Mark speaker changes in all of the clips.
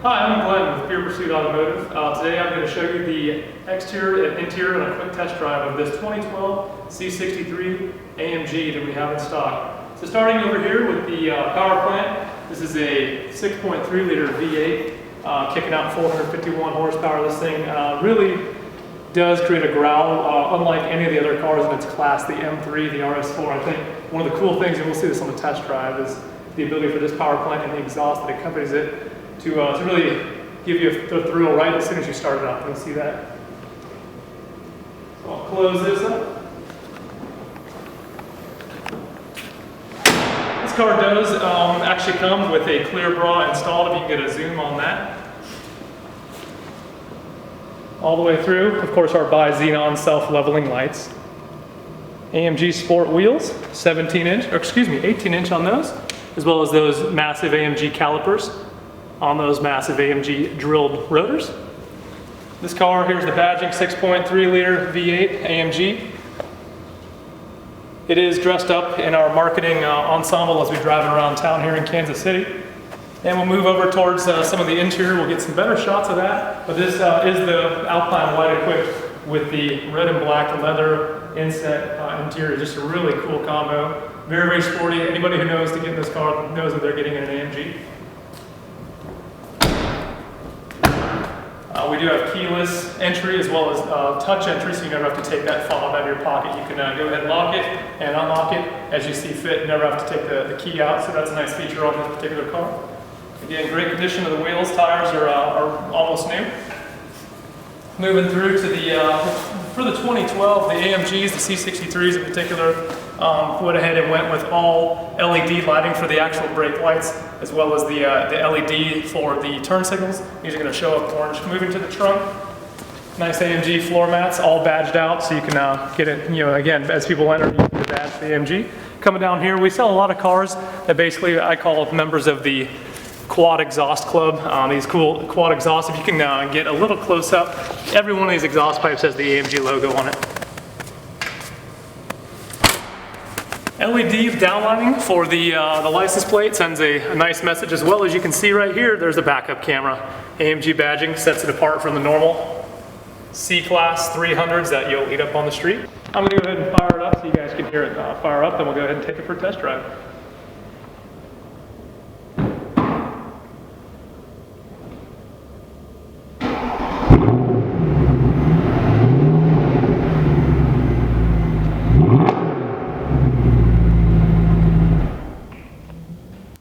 Speaker 1: Hi, I'm Glenn with Pure Pursuit Automotive. Today I'm going to show you the exterior and interior and a quick test drive of this 2012 C63 AMG that we have in stock. So starting over here with the power plant, this is a 6.3 liter V8 kicking out 451 horsepower. This thing really does create a growl unlike any of the other cars in its class, the M3, the RS4. I think one of the cool things, and we'll see this on the test drive, is the ability for this power plant and the exhaust that accompanies it to really give you the thrill right as soon as you start it up. You'll see that. So I'll close this up. This car does actually come with a clear bra installed, if you can get a zoom on that. All the way through, of course, our bi-Xenon self-leveling lights. AMG Sport wheels, 18-inch on those, as well as those massive AMG calipers on those massive AMG drilled rotors. This car, here's the badging, 6.3 liter V8 AMG. It is dressed up in our marketing ensemble as we drive it around town here in Kansas City. And we'll move over towards some of the interior. We'll get some better shots of that. But this is the Alpine White equipped with the red and black leather inset interior. Just a really cool combo. Very, very sporty. Anybody who knows to get in this car knows that they're getting an AMG. We do have keyless entry as well as touch entry, so you never have to take that fob out of your pocket. You can go ahead and lock it and unlock it as you see fit. You never have to take the key out, so that's a nice feature on this particular car. Again, great condition of the wheels. Tires are almost new. Moving through to the, for the 2012, the AMGs, the C63s in particular, went ahead and went with all LED lighting for the actual brake lights, as well as the LED for the turn signals. These are going to show up orange. Moving to the trunk, nice AMG floor mats, all badged out, so you can get it, again, as people enter, you can badge the AMG. Coming down here, we sell a lot of cars that basically I call members of the quad exhaust club. These cool quad exhausts, if you can get a little close up, every one of these exhaust pipes has the AMG logo on it. LED downlighting for the license plate sends a nice message, as well as you can see right here, there's a backup camera. AMG badging sets it apart from the normal C-Class 300s that you'll eat up on the street. I'm going to go ahead and fire it up so you guys can hear it fire up, then we'll go ahead and take it for a test drive.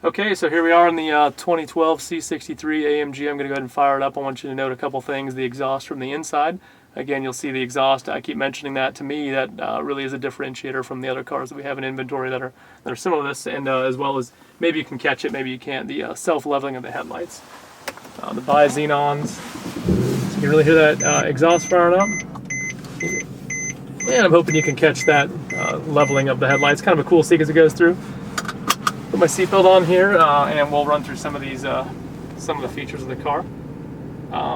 Speaker 1: Okay, so here we are in the 2012 C63 AMG. I'm going to go ahead and fire it up. I want you to note a couple things. The exhaust from the inside. Again, you'll see the exhaust. I keep mentioning that. To me, that really is a differentiator from the other cars that we have in inventory that are similar to this, and as well as, maybe you can catch it, maybe you can't, the self-leveling of the headlights. The bi-Xenons. So you can really hear that exhaust firing up. And I'm hoping you can catch that leveling of the headlights. Kind of a cool sequence it goes through. Put my seatbelt on here, and we'll run through some of these, some of the features of the car.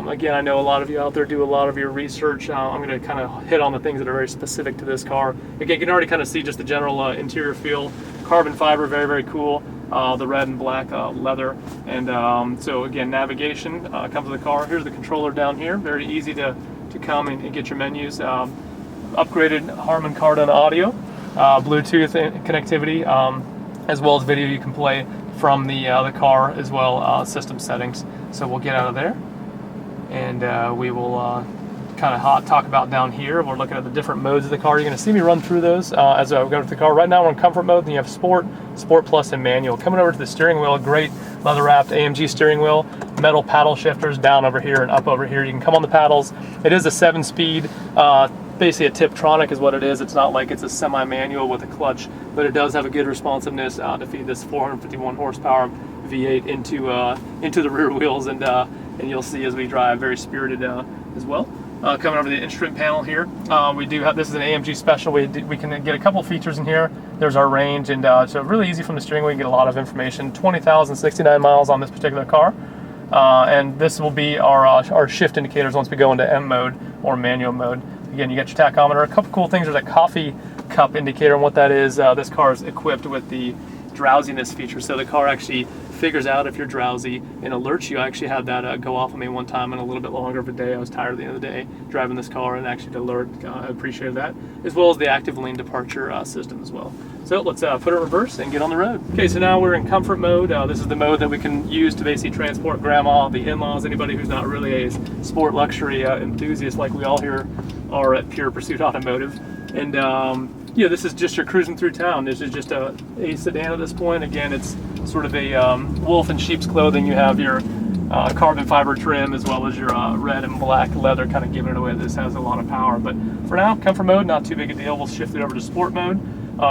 Speaker 1: Again, I know a lot of you out there do a lot of your research. I'm going to kind of hit on the things that are very specific to this car. Again, you can already kind of see just the general interior feel. Carbon fiber, very, very cool. The red and black leather. And so again, navigation comes with the car. Here's the controller down here. Very easy to come and get your menus. Upgraded Harman Kardon audio, Bluetooth connectivity. As well as video you can play from the car as well, system settings. So we'll get out of there, and we will kind of talk about down here. We're looking at the different modes of the car. You're going to see me run through those as I go to the car. Right now we're in comfort mode, then you have Sport, Sport Plus, and Manual. Coming over to the steering wheel, a great leather-wrapped AMG steering wheel, metal paddle shifters down over here and up over here. You can come on the paddles. It is a 7-speed, basically a Tiptronic is what it is. It's not like it's a semi-manual with a clutch, but it does have a good responsiveness to feed this 451 horsepower V8 into the rear wheels, and you'll see as we drive, very spirited as well. Coming over to the instrument panel here, we do have, this is an AMG special. We can get a couple features in here. There's our range, and so really easy from the steering wheel. You can get a lot of information. 20,069 miles on this particular car. And this will be our shift indicators once we go into M mode or manual mode. Again, you got your tachometer. A couple cool things. There's a coffee cup indicator, and what that is, this car is equipped with the drowsiness feature. So the car actually figures out if you're drowsy and alerts you. I actually had that go off on me one time in a little bit longer of a day. I was tired at the end of the day driving this car, and actually to alert, I appreciated that, as well as the active lane departure system as well. So let's put it in reverse and get on the road. Okay, so now we're in comfort mode. This is the mode that we can use to basically transport grandma, the in-laws, anybody who's not really a sport luxury enthusiast like we all here are at Pure Pursuit Automotive. And yeah, this is just your cruising through town. This is just a sedan at this point. Again, it's sort of a wolf in sheep's clothing. You have your carbon fiber trim as well as your red and black leather kind of giving it away. This has a lot of power. But for now, comfort mode, not too big a deal. We'll shift it over to sport mode.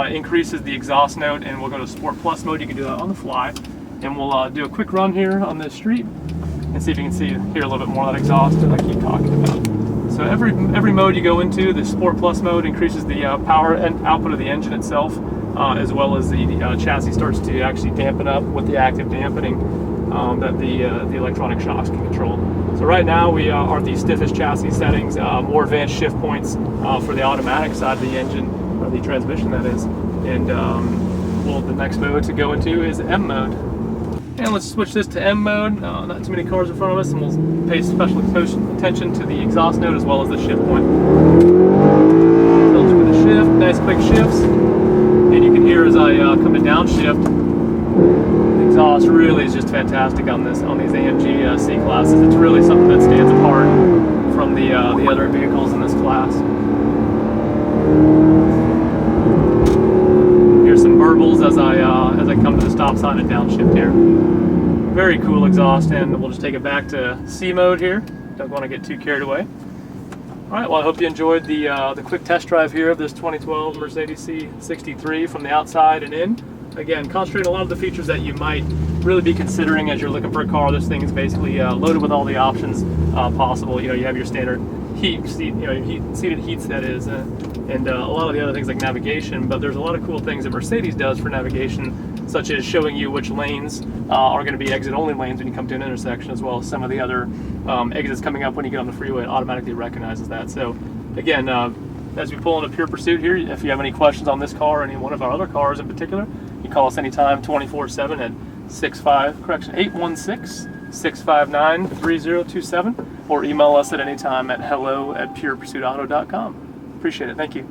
Speaker 1: Increases the exhaust note, and we'll go to Sport Plus mode. You can do that on the fly. And we'll do a quick run here on the street and see if you can hear a little bit more of that exhaust that I keep talking about. So every mode you go into, the Sport Plus mode increases the power and output of the engine itself, as well as the chassis starts to actually dampen up with the active dampening that the electronic shocks can control. So right now we are at the stiffest chassis settings, more advanced shift points for the automatic side of the engine, or the transmission that is. And well, the next mode to go into is M mode. And let's switch this to M mode. Not too many cars in front of us, and we'll pay special attention to the exhaust note as well as the shift point. Filter with the shift, nice quick shifts. And you can hear as I come to downshift, the exhaust really is just fantastic on these AMG C classes. It's really something that stands apart from the other vehicles in this class. Here's some burbles as I come to the stop sign and downshift here. Very cool exhaust, and we'll just take it back to C mode here. Don't want to get too carried away. All right, well, I hope you enjoyed the quick test drive here of this 2012 Mercedes C63 from the outside and in. Again, concentrating a lot of the features that you might really be considering as you're looking for a car. This thing is basically loaded with all the options possible. You know, you have your standard seated heats, that is, and a lot of the other things like navigation. But there's a lot of cool things that Mercedes does for navigation, such as showing you which lanes are going to be exit-only lanes when you come to an intersection, as well as some of the other exits coming up when you get on the freeway. It automatically recognizes that. So again, as we pull into Pure Pursuit here, if you have any questions on this car or any one of our other cars in particular, you can call us anytime 24/7 at 816-659-3027, or email us at any time at hello@purepursuitauto.com. Appreciate it. Thank you.